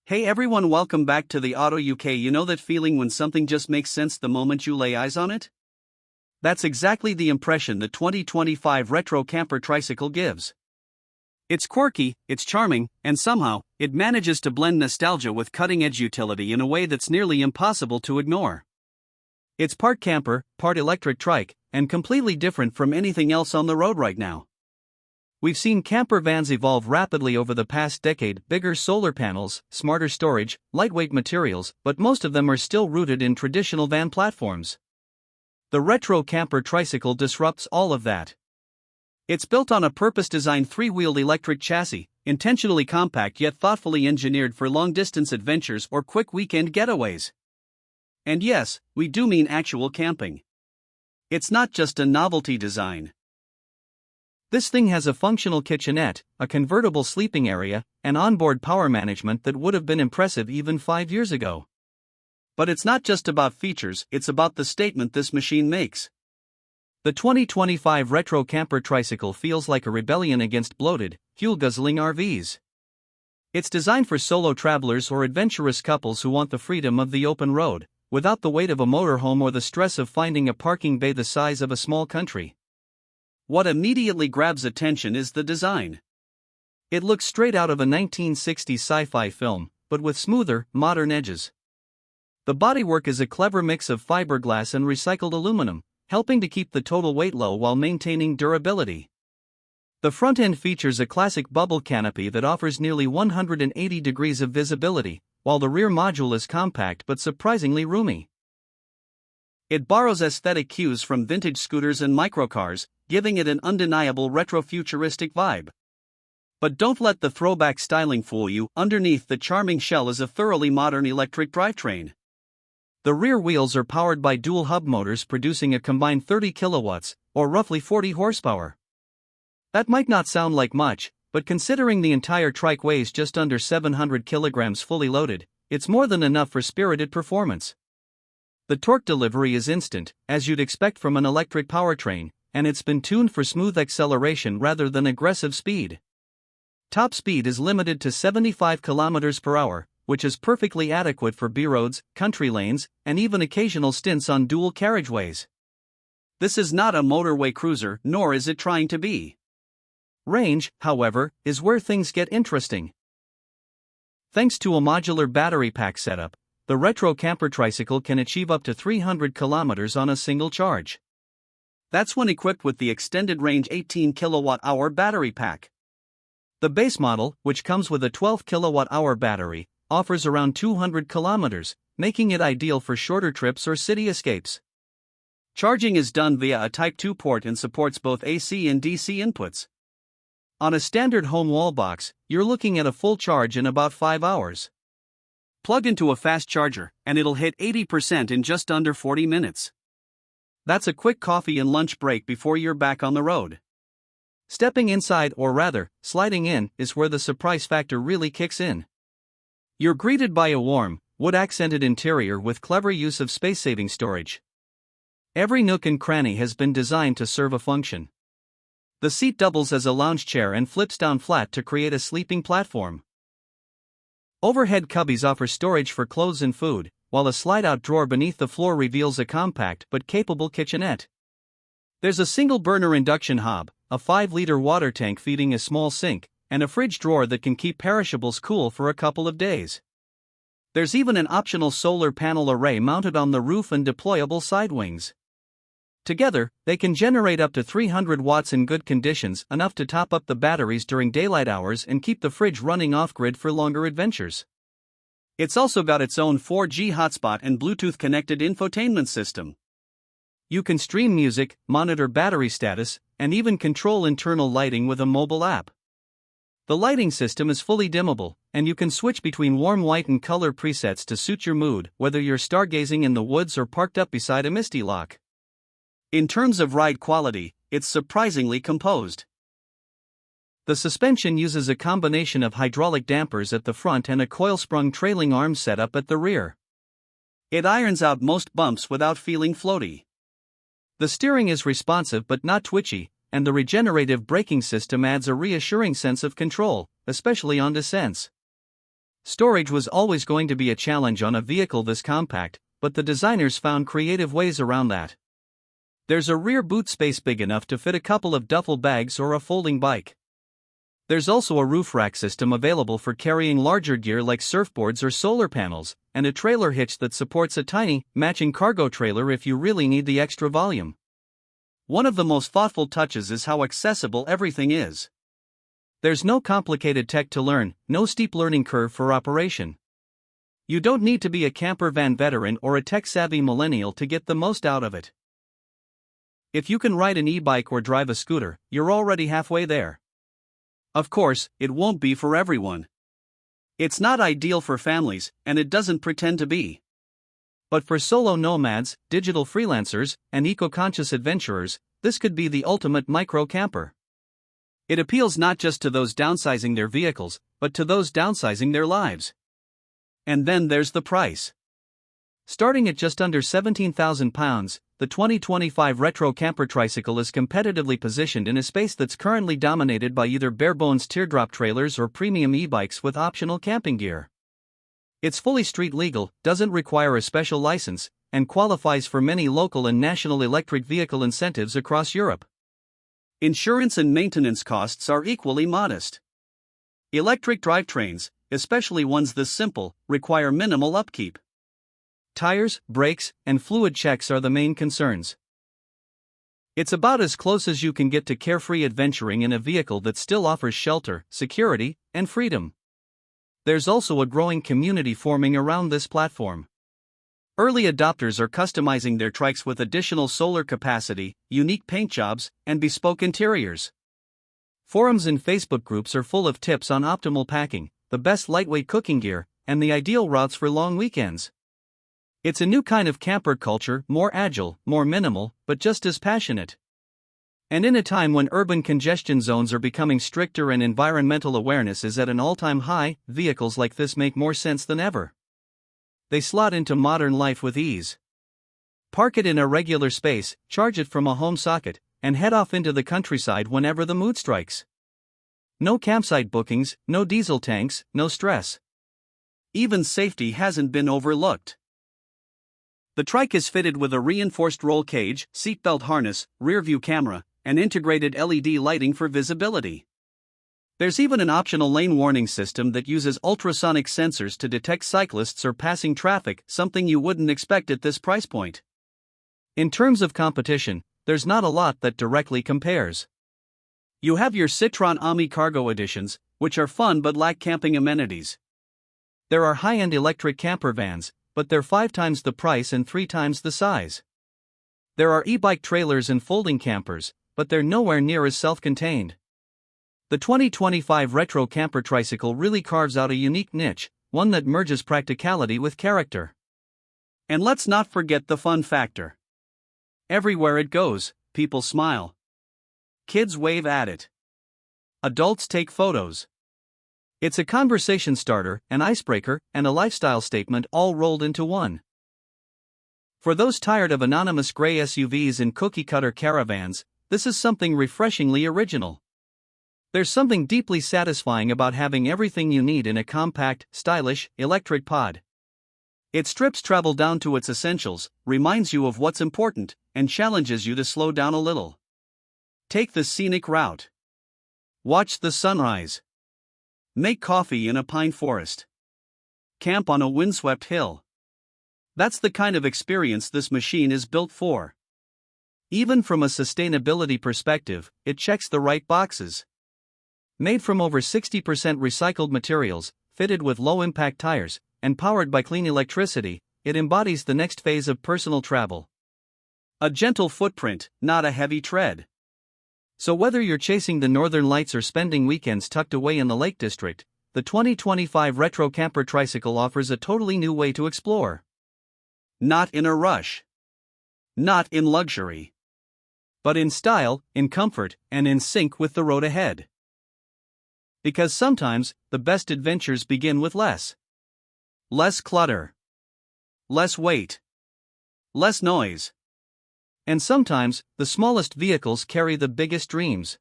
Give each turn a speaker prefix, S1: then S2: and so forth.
S1: Hey everyone, welcome back to the Auto UK. You know that feeling when something just makes sense the moment you lay eyes on it? That's exactly the impression the 2025 retrocamper Tricycle gives. It's quirky, it's charming, and somehow, it manages to blend nostalgia with cutting-edge utility in a way that's nearly impossible to ignore. It's part camper, part electric trike, and completely different from anything else on the road right now. We've seen camper vans evolve rapidly over the past decade: bigger solar panels, smarter storage, lightweight materials, but most of them are still rooted in traditional van platforms. The retrocamper Tricycle disrupts all of that. It's built on a purpose-designed three-wheeled electric chassis, intentionally compact yet thoughtfully engineered for long-distance adventures or quick weekend getaways. And yes, we do mean actual camping. It's not just a novelty design. This thing has a functional kitchenette, a convertible sleeping area, and onboard power management that would have been impressive even 5 years ago. But it's not just about features, it's about the statement this machine makes. The 2025 retrocamper Tricycle feels like a rebellion against bloated, fuel-guzzling RVs. It's designed for solo travelers or adventurous couples who want the freedom of the open road, without the weight of a motorhome or the stress of finding a parking bay the size of a small country. What immediately grabs attention is the design. It looks straight out of a 1960s sci-fi film, but with smoother, modern edges. The bodywork is a clever mix of fiberglass and recycled aluminum, helping to keep the total weight low while maintaining durability. The front end features a classic bubble canopy that offers nearly 180 degrees of visibility, while the rear module is compact but surprisingly roomy. It borrows aesthetic cues from vintage scooters and microcars, giving it an undeniable retrofuturistic vibe. But don't let the throwback styling fool you. Underneath the charming shell is a thoroughly modern electric drivetrain. The rear wheels are powered by dual hub motors producing a combined 30 kilowatts, or roughly 40 horsepower. That might not sound like much, but considering the entire trike weighs just under 700 kilograms fully loaded, it's more than enough for spirited performance. The torque delivery is instant, as you'd expect from an electric powertrain, and it's been tuned for smooth acceleration rather than aggressive speed. Top speed is limited to 75 km per hour, which is perfectly adequate for B-roads, country lanes, and even occasional stints on dual carriageways. This is not a motorway cruiser, nor is it trying to be. Range, however, is where things get interesting. Thanks to a modular battery pack setup, the retrocamper Tricycle can achieve up to 300 kilometers on a single charge. That's when equipped with the extended range 18 kilowatt-hour battery pack. The base model, which comes with a 12 kilowatt-hour battery, offers around 200 kilometers, making it ideal for shorter trips or city escapes. Charging is done via a Type 2 port and supports both AC and DC inputs. On a standard home wall box, you're looking at a full charge in about 5 hours. Plug into a fast charger, and it'll hit 80% in just under 40 minutes. That's a quick coffee and lunch break before you're back on the road. Stepping inside, or rather, sliding in, is where the surprise factor really kicks in. You're greeted by a warm, wood-accented interior with clever use of space-saving storage. Every nook and cranny has been designed to serve a function. The seat doubles as a lounge chair and flips down flat to create a sleeping platform. Overhead cubbies offer storage for clothes and food, while a slide-out drawer beneath the floor reveals a compact but capable kitchenette. There's a single-burner induction hob, a 5-liter water tank feeding a small sink, and a fridge drawer that can keep perishables cool for a couple of days. There's even an optional solar panel array mounted on the roof and deployable side wings. Together, they can generate up to 300 watts in good conditions, enough to top up the batteries during daylight hours and keep the fridge running off-grid for longer adventures. It's also got its own 4G hotspot and Bluetooth-connected infotainment system. You can stream music, monitor battery status, and even control internal lighting with a mobile app. The lighting system is fully dimmable, and you can switch between warm white and color presets to suit your mood, whether you're stargazing in the woods or parked up beside a misty lock. In terms of ride quality, it's surprisingly composed. The suspension uses a combination of hydraulic dampers at the front and a coil-sprung trailing arm setup at the rear. It irons out most bumps without feeling floaty. The steering is responsive but not twitchy, and the regenerative braking system adds a reassuring sense of control, especially on descents. Storage was always going to be a challenge on a vehicle this compact, but the designers found creative ways around that. There's a rear boot space big enough to fit a couple of duffel bags or a folding bike. There's also a roof rack system available for carrying larger gear like surfboards or solar panels, and a trailer hitch that supports a tiny, matching cargo trailer if you really need the extra volume. One of the most thoughtful touches is how accessible everything is. There's no complicated tech to learn, no steep learning curve for operation. You don't need to be a camper van veteran or a tech-savvy millennial to get the most out of it. If you can ride an e-bike or drive a scooter, you're already halfway there. Of course, it won't be for everyone. It's not ideal for families, and it doesn't pretend to be. But for solo nomads, digital freelancers, and eco-conscious adventurers, this could be the ultimate microcamper. It appeals not just to those downsizing their vehicles, but to those downsizing their lives. And then there's the price. Starting at just under £17,000, the 2025 retrocamper tricycle is competitively positioned in a space that's currently dominated by either bare-bones teardrop trailers or premium e-bikes with optional camping gear. It's fully street legal, doesn't require a special license, and qualifies for many local and national electric vehicle incentives across Europe. Insurance and maintenance costs are equally modest. Electric drivetrains, especially ones this simple, require minimal upkeep. Tires, brakes, and fluid checks are the main concerns. It's about as close as you can get to carefree adventuring in a vehicle that still offers shelter, security, and freedom. There's also a growing community forming around this platform. Early adopters are customizing their trikes with additional solar capacity, unique paint jobs, and bespoke interiors. Forums and Facebook groups are full of tips on optimal packing, the best lightweight cooking gear, and the ideal routes for long weekends. It's a new kind of camper culture, more agile, more minimal, but just as passionate. And in a time when urban congestion zones are becoming stricter and environmental awareness is at an all-time high, vehicles like this make more sense than ever. They slot into modern life with ease. Park it in a regular space, charge it from a home socket, and head off into the countryside whenever the mood strikes. No campsite bookings, no diesel tanks, no stress. Even safety hasn't been overlooked. The trike is fitted with a reinforced roll cage, seatbelt harness, rear-view camera, and integrated LED lighting for visibility. There's even an optional lane warning system that uses ultrasonic sensors to detect cyclists or passing traffic, something you wouldn't expect at this price point. In terms of competition, there's not a lot that directly compares. You have your Citroën Ami Cargo editions, which are fun but lack camping amenities. There are high-end electric camper vans, but they're 5 times the price and 3 times the size. There are e-bike trailers and folding campers, but they're nowhere near as self-contained. The 2025 Retro Camper Tricycle really carves out a unique niche, one that merges practicality with character. And let's not forget the fun factor. Everywhere it goes, people smile. Kids wave at it. Adults take photos. It's a conversation starter, an icebreaker, and a lifestyle statement all rolled into one. For those tired of anonymous gray SUVs and cookie-cutter caravans, this is something refreshingly original. There's something deeply satisfying about having everything you need in a compact, stylish, electric pod. It strips travel down to its essentials, reminds you of what's important, and challenges you to slow down a little. Take the scenic route. Watch the sunrise. Make coffee in a pine forest. Camp on a windswept hill. That's the kind of experience this machine is built for. Even from a sustainability perspective, it checks the right boxes. Made from over 60% recycled materials, fitted with low-impact tires, and powered by clean electricity, it embodies the next phase of personal travel. A gentle footprint, not a heavy tread. So whether you're chasing the northern lights or spending weekends tucked away in the Lake District, the 2025 Retro Camper Tricycle offers a totally new way to explore. Not in a rush. Not in luxury. But in style, in comfort, and in sync with the road ahead. Because sometimes, the best adventures begin with less. Less clutter. Less weight. Less noise. And sometimes, the smallest vehicles carry the biggest dreams.